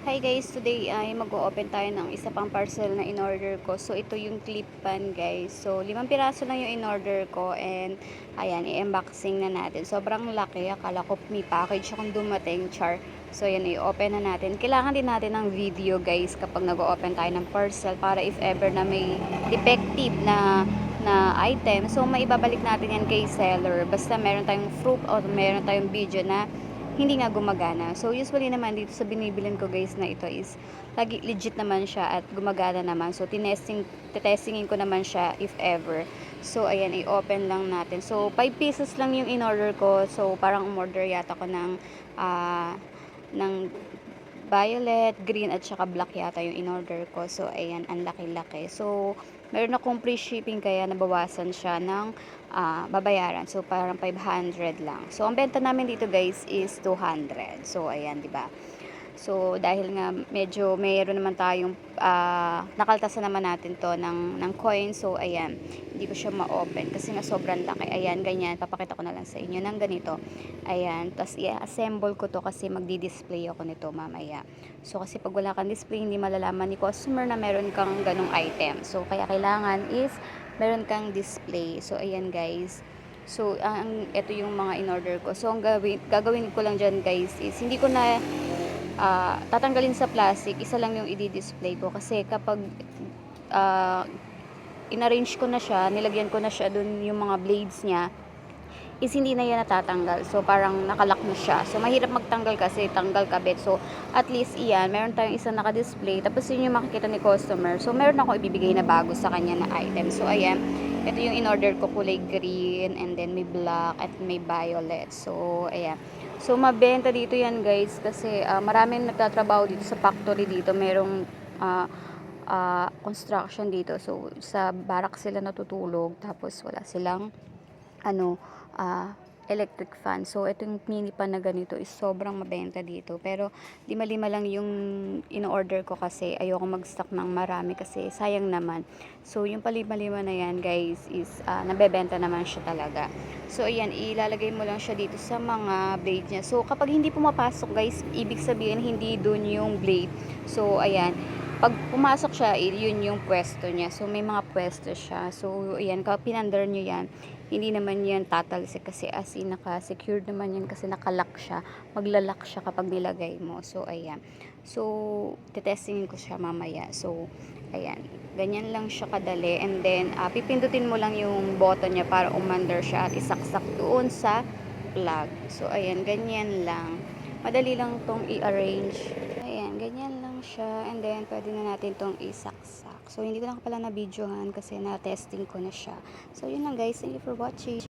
Hi guys, today ay mag-o-open tayo ng isa pang parcel na in-order ko. So ito yung clip pan guys. So 5 piraso lang yung in-order ko and ayan, i-unboxing na natin. Sobrang laki, akala ko may package akong dumating, char. So yan, i-open na natin. Kailangan din natin ng video guys kapag nag-o-open tayo ng parcel para if ever na may defective na item. So maibabalik natin yan kay seller. Basta meron tayong proof o meron tayong video na hindi nga gumagana. So, usually naman dito sa binibilin ko guys na ito is lagi legit naman siya at gumagana naman. So, testingin ko naman siya if ever. So, ayan, i-open lang natin. So, 5 pieces lang yung in-order ko. So, parang umorder yata ko ng violet, green at saka black yata yung in-order ko. So, ayan, ang laki-laki. So, meron akong free shipping kaya nabawasan siya ng babayaran. So, parang 500 lang. So, ang benta namin dito guys is 200. So, ayan, di ba? So, dahil nga medyo mayroon naman tayong nakaltasan naman natin to ng coin. So, ayan, hindi ko siya ma-open kasi nga sobrang laki. Ayan, ganyan. Papakita ko na lang sa inyo ng ganito. Ayan, tapos i-assemble ko to kasi magdi-display ako nito mamaya. So, kasi pag wala kang display, hindi malalaman ni customer na meron kang ganong item. So, kaya kailangan is meron kang display. So, ayan guys. So, ito yung mga in-order ko. So, ang gagawin ko lang dyan guys is hindi ko na tatanggalin sa plastic, isa lang yung i-display ko kasi kapag uh, in-arrange ko na siya, nilagyan ko na siya dun yung mga blades niya, is hindi na yan natatanggal. So, parang nakalak na siya. So, mahirap magtanggal kasi tanggal kabit. So, at least iyan, meron tayong isang naka-display. Tapos, yun yung makikita ni customer. So, meron ako ibibigay na bago sa kanya na item. So, ayan. Ito yung in-order ko, kulay green, and then may black, at may violet. So, ayan. So, mabenta dito yan, guys. Kasi, maraming nagtatrabaho dito sa factory dito. Merong, construction dito. So, sa barak sila natutulog. Tapos, wala silang ano, electric fan. So, itong mini pan na ganito is sobrang mabenta dito. Pero, lima-lima lang yung in-order ko kasi ayoko mag-stock ng marami kasi sayang naman. So, yung palima-lima na yan, guys, is nabebenta naman siya talaga. So, ayan, ilalagay mo lang siya dito sa mga blade niya. So, kapag hindi pumapasok, guys, ibig sabihin hindi dun yung blade. So, ayan, pag pumasok siya, yun yung pwesto niya. So, may mga pwesto siya. So, ayan, kapag pinandar nyo yan, hindi naman yan tatalsik kasi as in naka-secured naman yan kasi nakalock siya. Maglalak siya kapag nilagay mo. So, ayan. So, tetestingin ko siya mamaya. So, ayan. Ganyan lang siya kadali. And then, pipindutin mo lang yung button niya para umandar siya at isaksak doon sa plug. So, ayan. Ganyan lang. Madali lang tong i-arrange. Ayan, ganyan lang siya. And then, pwede na natin tong isaksak. So, hindi ko lang pala na-videohan kasi na-testing ko na siya. So, yun lang guys. Thank you for watching.